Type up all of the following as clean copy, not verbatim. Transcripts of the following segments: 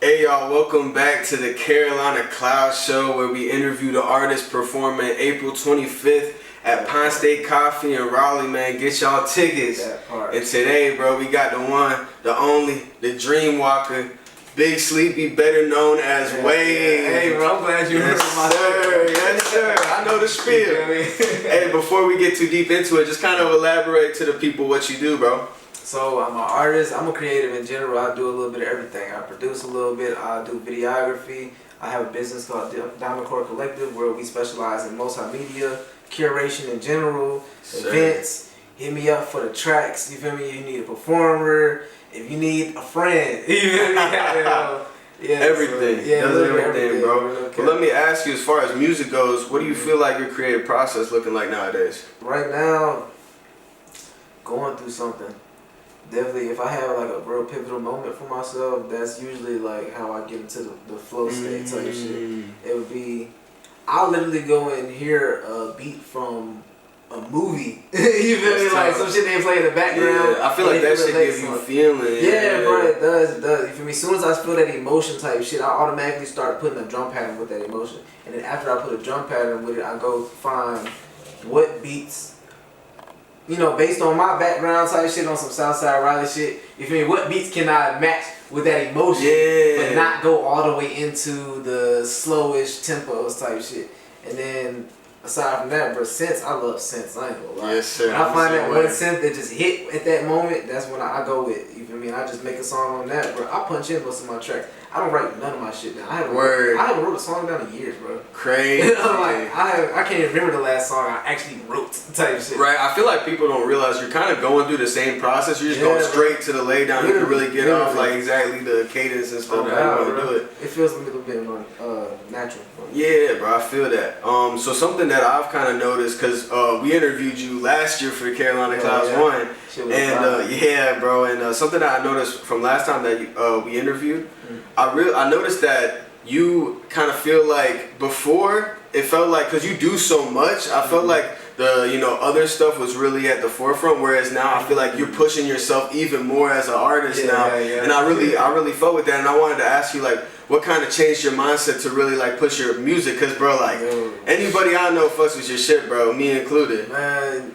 Hey y'all, welcome back to the Carolina Cloud Show, where we interview the artist performing April 25th at Pine State Coffee in Raleigh, man. Get y'all tickets. And today, bro, we got the one, the only, the Dream Walker, Big Sleepy, better known as Wade. Hey, bro, I'm glad you heard my story. Yes, sir. I know the spiel. Hey, before we get too deep into it, just kind of elaborate to the people what you do, bro. So I'm an artist, I'm a creative in general. I do a little bit of everything. I produce a little bit, I do videography. I have a business called Diamond Core Collective where we specialize in multimedia, curation in general, events. Hit me up for the tracks, you feel me? You need a performer, if you need a friend, you feel me? Everything. Yeah, does everything, bro. Okay. But let me ask you, as far as music goes, what do you feel like your creative process looking like nowadays? Right now, going through something. Definitely, if I have like a real pivotal moment for myself, that's usually like how I get into the flow state type shit. It would be, I'll literally go and hear a beat from a movie. You feel me? Like some shit they play in the background. Yeah, I feel like that shit gives you a feeling. Yeah, bro, it does. You feel me? As soon as I feel that emotion type shit, I automatically start putting a drum pattern with that emotion. And then after I put a drum pattern with it, I go find what beats, you know, based on my background type shit, on some Southside Raleigh shit, you feel me? What beats can I match with that emotion, but not go all the way into the slowish tempos type shit? And then, aside from that, bro, synths, I love synths, I ain't gonna lie. Yes, sir. When I find that one synth that just hit at that moment, that's when I go with, you feel me? And I just make a song on that, bro. I punch in most of my tracks. I don't write none of my shit down. I haven't wrote a song down in years, bro. Crazy. You know, like, I can't even remember the last song I actually wrote type shit. Right, I feel like people don't realize you're kind of going through the same process. You're just going straight to the lay down. You can really get off like exactly the cadence and stuff. How you want to do it. It feels a little bit more natural. Yeah, bro, I feel that. So something that I've kind of noticed, because we interviewed you last year for the Carolina Clouds 1. And yeah, bro, and something that I noticed from last time that we interviewed, I noticed that you kind of feel like before it felt like, because you do so much, I felt like the other stuff was really at the forefront, whereas now I feel like you're pushing yourself even more as an artist now. And I really felt with that, and I wanted to ask you, like, what kind of changed your mindset to really like push your music? Cause bro, like anybody I know fucks with your shit, bro, me included. Man,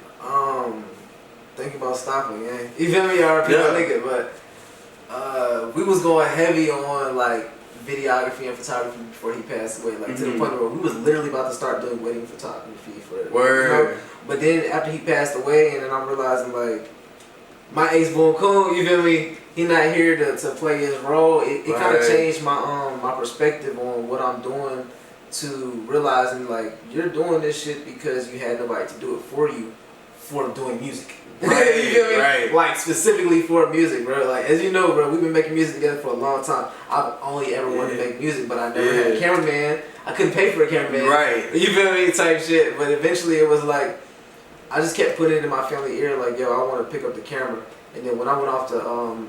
think about stopping, man. You feel me? RP nigga, but we was going heavy on like videography and photography before he passed away, like to the point where we was literally about to start doing wedding photography for it. Word. But then after he passed away, and then I'm realizing like my ace boom coon, you feel me? He not here to play his role. It kind of changed my my perspective on what I'm doing, to realizing like you're doing this shit because you had nobody to do it for you, for doing music. Right, you feel me? Right. Like specifically for music, bro. Like as you know, bro, we've been making music together for a long time. I've only ever wanted to make music, but I never had a cameraman. I couldn't pay for a cameraman. Right. You feel me? Type shit. But eventually it was like, I just kept putting it in my family ear, like, yo, I want to pick up the camera. And then when I went off to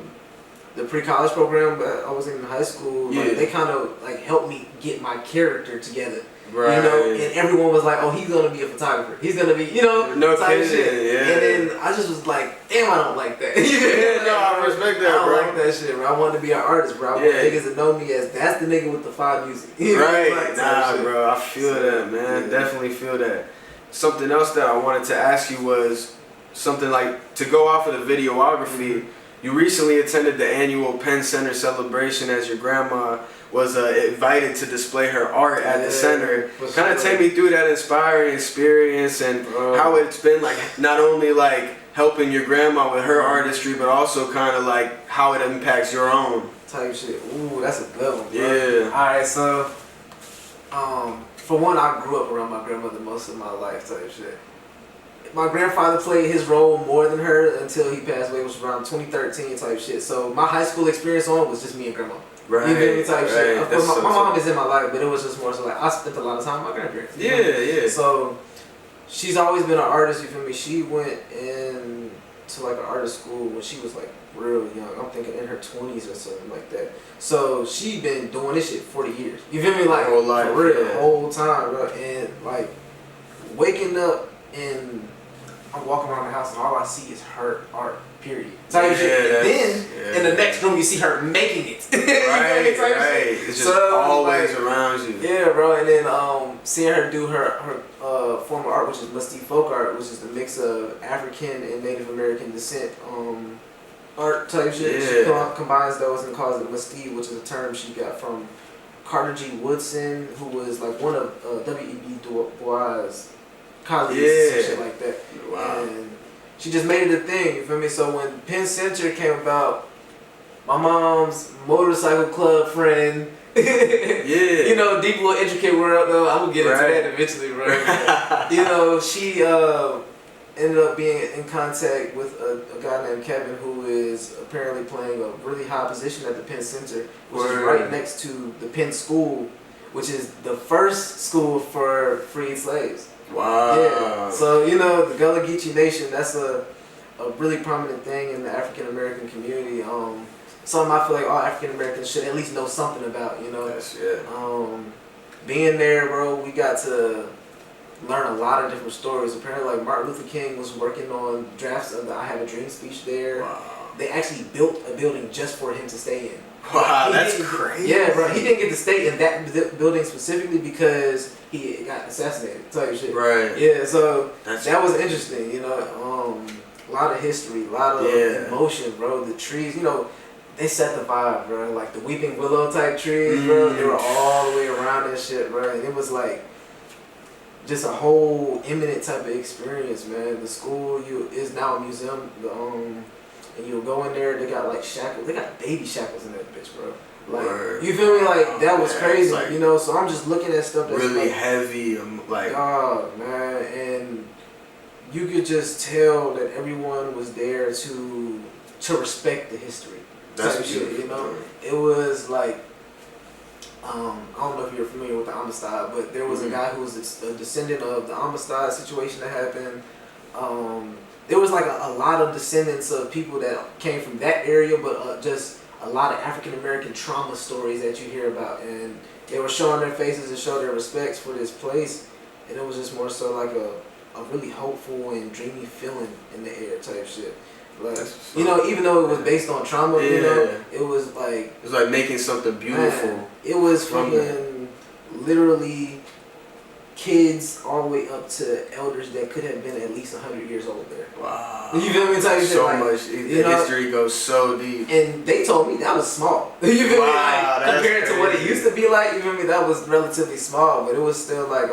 the pre-college program, I was in high school, like, they kind of like helped me get my character together. Right. You know, and everyone was like, oh, he's gonna be a photographer. He's gonna be, type shit. Yeah. And then I just was like, damn, I don't like that. I respect that, bro. bro. I don't like that shit, bro. I wanted to be an artist, bro. I want niggas to know me as that's the nigga with the fire music. Right. Nah, bro. I feel that, man. Definitely feel that. Something else that I wanted to ask you was something like, to go off of the videography, you recently attended the annual Penn Center celebration as your grandma was invited to display her art at the center. Kind of take me through that inspiring experience and how it's been like, not only like helping your grandma with her artistry, but also kind of like how it impacts your own. Type shit. Ooh, that's a good one, bro. Yeah. Alright, so, for one, I grew up around my grandmother most of my life type shit. My grandfather played his role more than her until he passed away, which was around 2013 type shit. So my high school experience was just me and grandma. Right. You feel me type shit. Of course, my mom is in my life, but it was just more so like I spent a lot of time with my grandparents. Yeah. So she's always been an artist, you feel me? She went in to like an artist school when she was like real young. I'm thinking in her 20s or something like that. So she been doing this shit 40 years. You feel me? Like whole life, for real, the whole time, bro. And like waking up and I'm walking around the house and all I see is her art. period. Type shit. And then in the next room you see her making it. Right. It's just always like, around you. Yeah, bro. And then seeing her do her form of art, which is Mystique folk art, which is the mix of African and Native American descent art type shit. She combines those and calls it Mystique, which is a term she got from Carter G. Woodson, who was like one of W.E.B. Du Bois' colleagues and shit like that. Wow. And she just made it a thing, you feel me? So when Penn Center came about, my mom's motorcycle club friend, you know, deep little intricate world though, I'm gonna get into that eventually, right? You know, she ended up being in contact with a guy named Kevin, who is apparently playing a really high position at the Penn Center, which is right next to the Penn School, which is the first school for freed slaves. Wow. Yeah. So, you know, the Gullah Geechee Nation, that's a really prominent thing in the African American community. Something I feel like all African Americans should at least know something about, you know. Being there, bro, we got to learn a lot of different stories. Apparently, like Martin Luther King was working on drafts of the I Have a Dream speech there. Wow. They actually built a building just for him to stay in. Wow, that's crazy. Yeah, bro. He didn't get to stay in that building specifically because he got assassinated, type shit. Right. Yeah, so that was interesting, you know. A lot of history, a lot of emotion, bro. The trees, you know, they set the vibe, bro. Like the weeping willow type trees, bro. They were all the way around that shit, bro. And it was like just a whole imminent type of experience, man. The school is now a museum. And you'll go in there, they got like shackles, they got baby shackles in that bitch, bro. Like, you feel me? Like, that was crazy, like, you know? So I'm just looking at stuff that's really like, heavy, like... Oh, man, and you could just tell that everyone was there to respect the history. That's shit, you know? It was like, I don't know if you're familiar with the Amistad, but there was a guy who was a descendant of the Amistad situation that happened. There was like a lot of descendants of people that came from that area, but just a lot of African American trauma stories that you hear about, and they were showing their faces and show their respects for this place, and it was just more so like a really hopeful and dreamy feeling in the air type shit. Like, you know, even though it was based on trauma, you know, it was like making something beautiful. Man, it was fucking literally kids all the way up to elders that could have been at least 100 years old there. Wow. You feel me? Type so like, much. The history goes so deep. And they told me that was small. You feel me? Like, compared to what it used to be like, you feel me? That was relatively small, but it was still like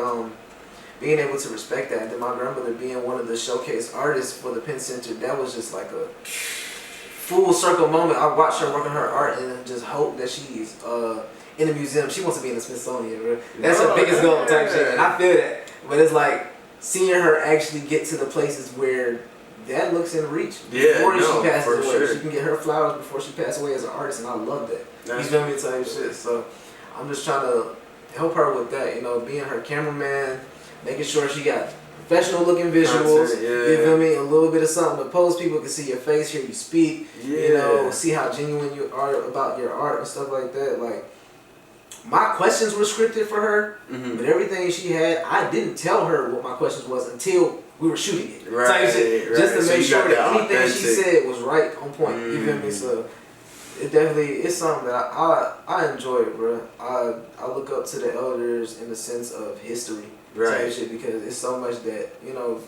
being able to respect that. And then my grandmother being one of the showcase artists for the Penn Center, that was just like a full circle moment. I watched her work on her art and just hope that she's in the museum. She wants to be in the Smithsonian, bro. That's her biggest goal type shit, and I feel that. But it's like seeing her actually get to the places where that looks in reach before she passes away. Sure. She can get her flowers before she passes away as an artist, and I love that. You feel me? Type shit. So I'm just trying to help her with that. You know, being her cameraman, making sure she got professional looking visuals. You feel me? A little bit of something to post. People can see your face, hear you speak. You know, see how genuine you are about your art and stuff like that. Like, my questions were scripted for her, but everything she had, I didn't tell her what my questions was until we were shooting it. Just to make sure that anything she said was right on point. You feel me? So it definitely is something that I enjoy, bro. I look up to the elders in the sense of history, type shit, because it's so much that, you know,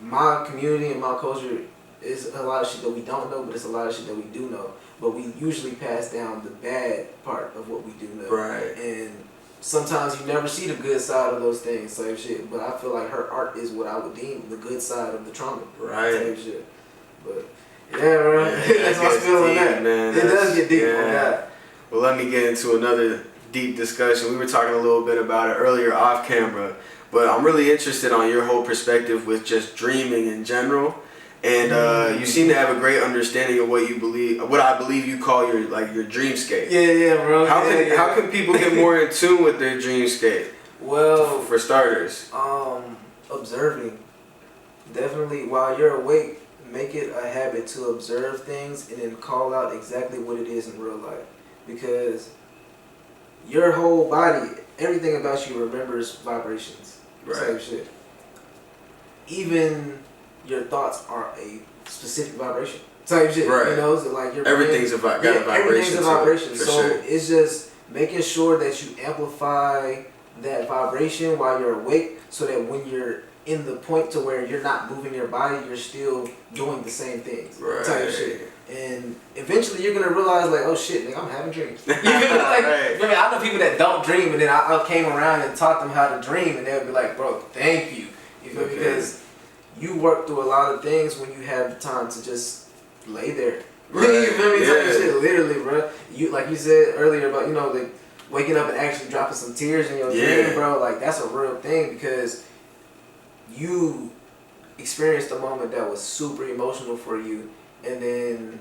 my community and my culture is a lot of shit that we don't know, but it's a lot of shit that we do know. But we usually pass down the bad part of what we do know. Right. And sometimes you never see the good side of those things, type shit. But I feel like her art is what I would deem the good side of the trauma. Type shit. But yeah, bro. That's my feel on that. Man. It does get deep on that. Well, let me get into another deep discussion. We were talking a little bit about it earlier off camera, but I'm really interested on your whole perspective with just dreaming in general. And you seem to have a great understanding of what you believe, what I believe you call your dreamscape. Yeah, bro. How can people get more in tune with their dreamscape? Well, for starters, observing. Definitely, while you're awake, make it a habit to observe things and then call out exactly what it is in real life, because your whole body, everything about you remembers vibrations. Same shit. Even your thoughts are a specific vibration. type shit. Right. You know, so like your everything's brain, got a vibration. Everything's a vibration. For So sure. it's just making sure that you amplify that vibration while you're awake, so that when you're in the point to where you're not moving your body, you're still doing the same things. Right. Type shit. And eventually you're gonna realize like, oh shit, nigga, I'm having dreams. You feel me? Like, right. I mean, I know people that don't dream, and then I came around and taught them how to dream, and they'll be like, bro, thank you. You feel me? Because you work through a lot of things when you have the time to just lay there. Right. You feel me? Yeah. Type of shit, literally, bro. You like you said earlier about, you know, like waking up and actually dropping some tears in your dream, bro. Like that's a real thing, because you experienced a moment that was super emotional for you, and then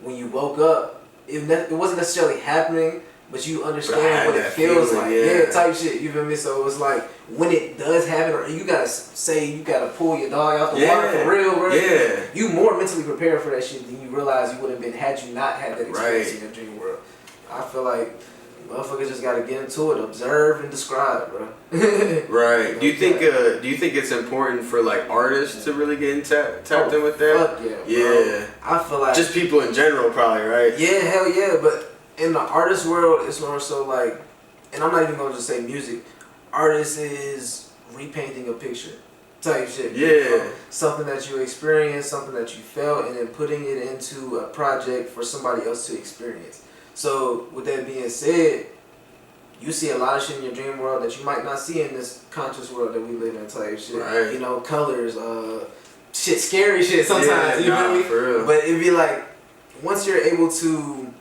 when you woke up, it wasn't necessarily happening, but you understand what it feels feeling, like. Yeah, type shit. You feel me? So it was like when it does happen, or you gotta pull your dog out the water for real, bro. Yeah. You more mentally prepared for that shit than you realize you would have been had you not had that experience in your dream world. I feel like motherfuckers just gotta get into it, observe and describe, bro. Right. Do you think it's important for like artists to really get tapped in with that? Fuck yeah. Yeah. Bro. I feel like just people in general, probably, right? Yeah, hell yeah. But in the artist world, it's more so like, and I'm not even gonna just say music. Artist is repainting a picture, type shit. Yeah. Something that you experienced, something that you felt, and then putting it into a project for somebody else to experience. So with that being said, you see a lot of shit in your dream world that you might not see in this conscious world that we live in, type shit. Right. You know, colors, shit, scary shit sometimes. You feel me? For real. But it'd be like, once you're able to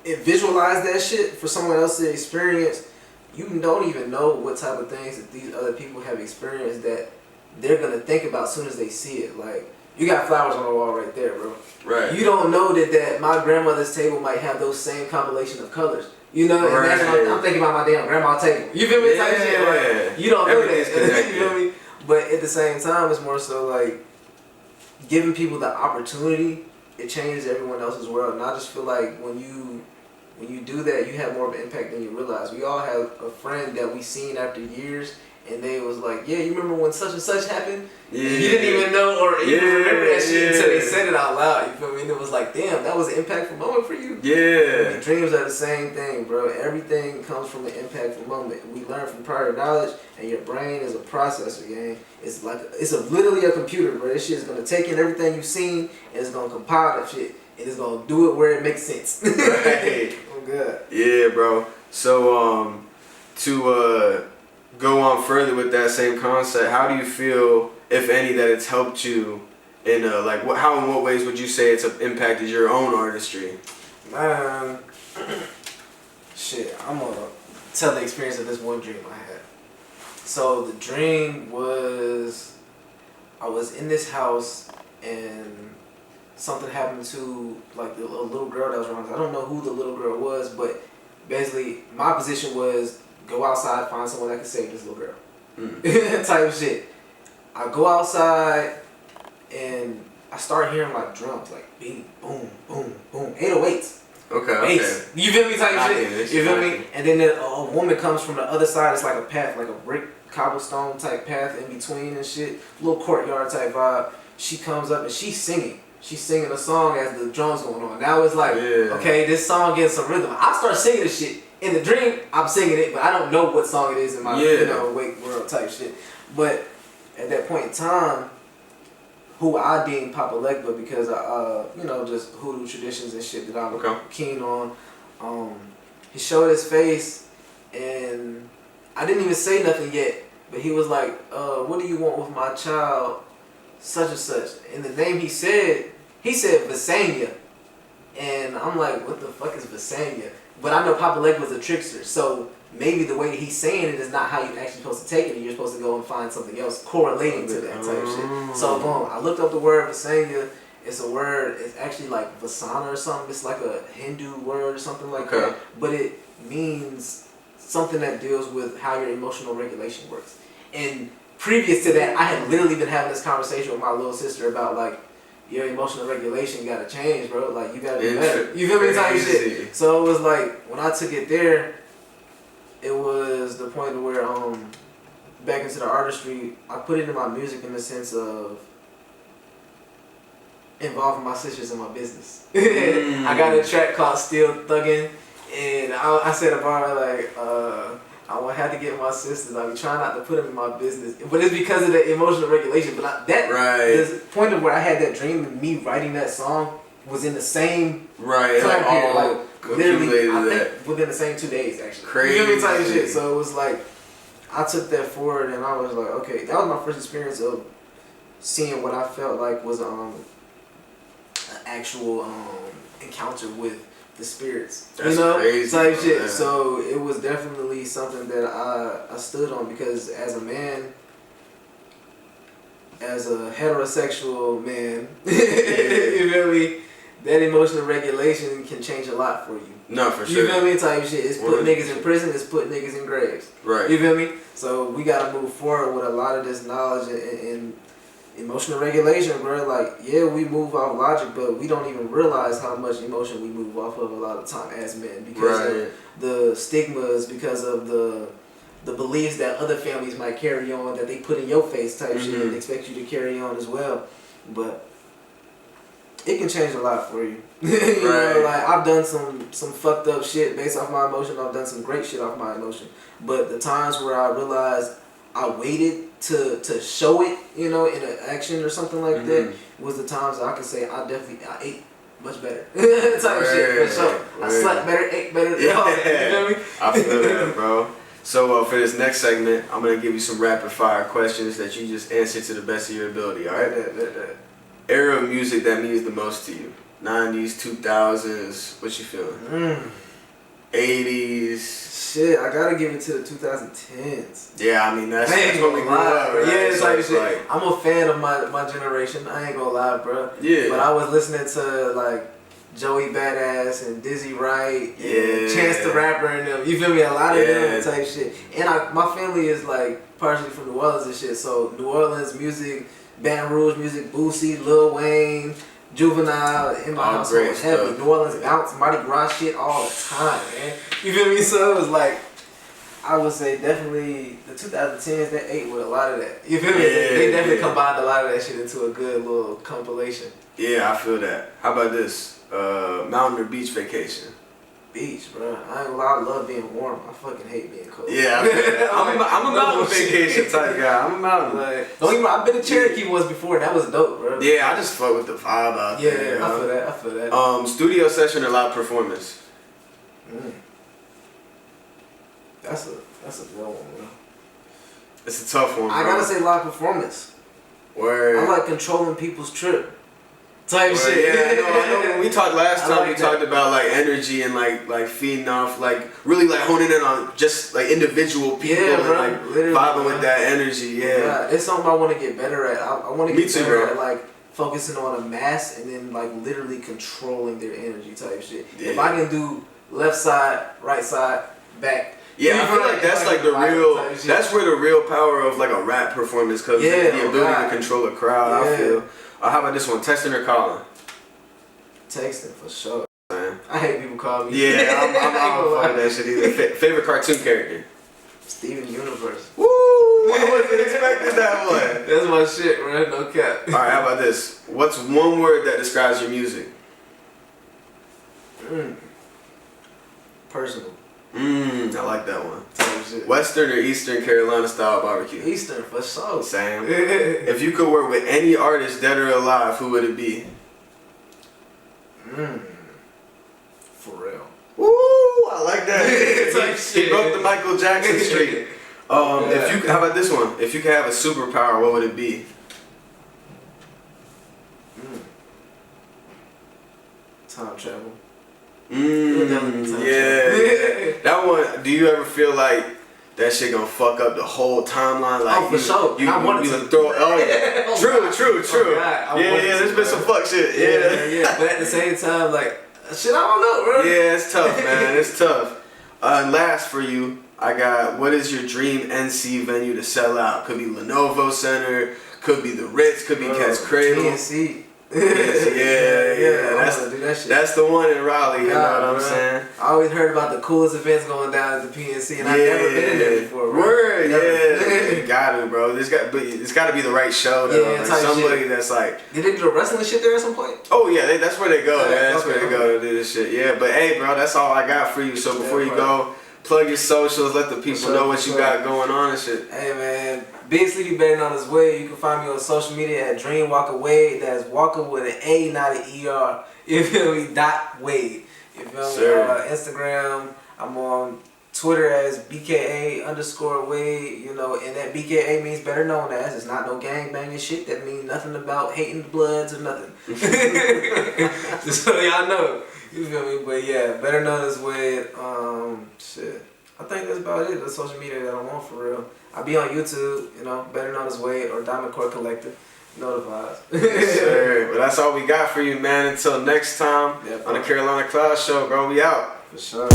visualize that shit for someone else to experience, you don't even know what type of things that these other people have experienced that they're gonna think about as soon as they see it. Like, you got flowers on the wall right there, bro. Right. You don't know that my grandmother's table might have those same compilation of colors. You know, and that's what I'm thinking about my damn grandma's table. You feel me? Type shit. Like, you don't know that. You feel me? But at the same time, it's more so like giving people the opportunity. It changes everyone else's world, and I just feel like when you do that, you have more of an impact than you realize. We all have a friend that we seen after years, and they was like, yeah, you remember when such and such happened? Yeah. And you didn't even know or even remember that shit until they said it out loud. You feel me? And it was like, damn, that was an impactful moment for you. Yeah. And dreams are the same thing, bro. Everything comes from an impactful moment. We learn from prior knowledge, and your brain is a processor, gang. It's like literally a computer, bro. This shit is gonna take in everything you've seen, and it's gonna compile that shit, and it's gonna do it where it makes sense. Right. Oh god. Yeah, bro. So to go on further with that same concept, how do you feel, if any, that it's helped you in like how in what ways would you say it's impacted your own artistry? Shit, I'm gonna tell the experience of this one dream I had. So the dream was, I was in this house and something happened to like a little girl that was around us. I don't know who the little girl was, but basically my position was go outside, find someone that can save this little girl. Type of shit. I go outside and I start hearing like drums, like beat, boom, boom, boom, 808s. Okay. Bass. You feel me? Type of shit. You feel me? And then a woman comes from the other side. It's like a path, like a brick cobblestone type path in between and shit. Little courtyard type vibe. She comes up and she's singing. She's singing a song as the drums going on. Now it's like, okay, this song gets some rhythm. I start singing this shit. In the dream, I'm singing it, but I don't know what song it is in my wake world type shit. But at that point in time, who I deem Papa Legba, because just hoodoo traditions and shit that I'm keen on. He showed his face, and I didn't even say nothing yet, but he was like, "What do you want with my child, such and such?" And the name he said Visanya, and I'm like, "What the fuck is Visanya?" But I know Papa Legba was a trickster, so maybe the way he's saying it is not how you're actually supposed to take it, and you're supposed to go and find something else correlating to that type of shit. So boom, I looked up the word Visanya. It's a word, it's actually like Vasana or something. It's like a Hindu word or something like that. But it means something that deals with how your emotional regulation works. And previous to that, I had literally been having this conversation with my little sister about like, your emotional regulation gotta change, bro. Like, you gotta be better. You feel me? Type of shit. So it was like, when I took it there, it was the point where, back into the artistry, I put it in my music in the sense of, involving my sisters in my business. I got a track called Still Thuggin', and I said about like, I would have to get my sisters. I be trying not to put them in my business, but it's because of the emotional regulation. But the point of where I had that dream and me writing that song was in the same time period, like literally, I think within the same 2 days actually. Crazy. You feel me, type shit. So it was like I took that forward, and I was like, okay, that was my first experience of seeing what I felt like was an actual encounter with the spirits. That's crazy, type bro, shit. man. So it was definitely something that I stood on, because as a man, as a heterosexual man, you feel me, that emotional regulation can change a lot for you. No, for sure. You feel me? Type shit. It's put niggas in prison. It's put niggas in graves. Right. You feel me? So we gotta move forward with a lot of this knowledge and emotional regulation, bro. Like, yeah, we move off logic, but we don't even realize how much emotion we move off of a lot of time as men, because of the stigmas, because of the beliefs that other families might carry on, that they put in your face type shit and expect you to carry on as well. But it can change a lot for you. You know, like, I've done some fucked up shit based off my emotion. I've done some great shit off my emotion. But the times where I realized I waited to show it, you know, in an action or something like that, was the times that I could say I ate much better. Type shit, for sure. I slept better, ate better. Yeah. You know what I mean? I feel that, bro. So for this next segment, I'm gonna give you some rapid fire questions that you just answer to the best of your ability. All right? Era of music that means the most to you. 90s, 2000s. What you feeling? 80s. Shit, I gotta give it to the 2010s. Yeah, I mean that's what we grew up. Right? Yeah, it's like shit. Like, I'm a fan of my generation. I ain't gonna lie, bro. Yeah. But I was listening to like Joey Badass and Dizzy Wright, and Chance the Rapper, and them. You feel me? A lot of them type shit. And my family is like partially from New Orleans and shit. So New Orleans music, Baton Rouge music, Boosie, Lil Wayne, Juvenile, in my house was heavy. New Orleans bounce, Mardi Gras shit all the time, man. You feel me? So it was like, I would say definitely the 2010s, they ate with a lot of that. You feel me? They definitely combined a lot of that shit into a good little compilation. Yeah, I feel that. How about this? Mountain or beach vacation? Beach, bro. I ain't gonna lie, I love being warm. I fucking hate being cold. Yeah, I'm a mountain vacation type guy. I'm a mountain. Like, don't get me wrong, I've been to Cherokee once before, and that was dope, bro. Yeah, I just fuck with the vibe out there. Yeah, I feel that. Studio session or live performance? That's a good one, bro. It's a tough one, bro. I gotta say live performance. Word. I like controlling people's trip. Type shit. Yeah, I know. When we talked last time, we talked about like energy and like feeding off, like really like honing in on just like individual people and like vibing with that energy. Yeah, it's something I want to get better at. I want to get better at like focusing on a mass and then like literally controlling their energy type shit. Yeah. If I can do left side, right side, back. Yeah, I feel like that's like the real. That's where the real power of like a rap performance comes. Yeah, the ability to control a crowd. Yeah. I feel. How about this one? Texting or calling? Texting for sure. I hate people call me. Yeah, I'm not fucking that shit either. Favorite cartoon character? Steven Universe. Woo! I wasn't expecting that one. That's my shit, man. No cap. All right, how about this? What's one word that describes your music? Personal. I like that one. Western or Eastern Carolina style barbecue? Eastern, for sure. Same. If you could work with any artist, dead or alive, who would it be? For real. Woo! I like that. He broke the Michael Jackson streak. If you, how about this one? If you could have a superpower, what would it be? Time travel. Yeah. That one, do you ever feel like that shit gonna fuck up the whole timeline? Like, for sure. I wanted to throw. True. Oh, there's been some fuck shit. Yeah. But at the same time, like, shit, I don't know, bro. Yeah, it's tough, man. It's tough. And last for you, I got, what is your dream NC venue to sell out? Could be Lenovo Center, could be the Ritz, could be Cat's Cradle. GNC. That's the one in Raleigh. You know what I'm saying? I always heard about the coolest events going down at the PNC, and I've never been in there before. Bro. Word, you got to, bro. It's got to be the right show, though. Like somebody that's like. Did they do the wrestling shit there at some point? Oh yeah, that's where they go. That's where they go to do this shit. Yeah, but hey, bro, that's all I got for you. So before you go, plug your socials, let the people know what you got going on and shit. Hey man, Big Sleepy Betting on his way. You can find me on social media at Dream Walker Wade. That's Walker with an A, not an ER. You feel me? .Wade. You feel me? Instagram. I'm on Twitter as BKA_Wade. You know, and that BKA means better known as. It's not no gang banging shit. That means nothing about hating the Bloods or nothing. Just so y'all know. You feel me? But yeah, better known as Wade. Shit. I think that's about it. The social media that I'm on for real. I'll be on YouTube, you know, better known as Wade or Diamond Court Collective. You know the vibes. Yes, sir. Well, that's all we got for you, man. Until next time on the Carolina Cloud Show, bro. We out. For sure.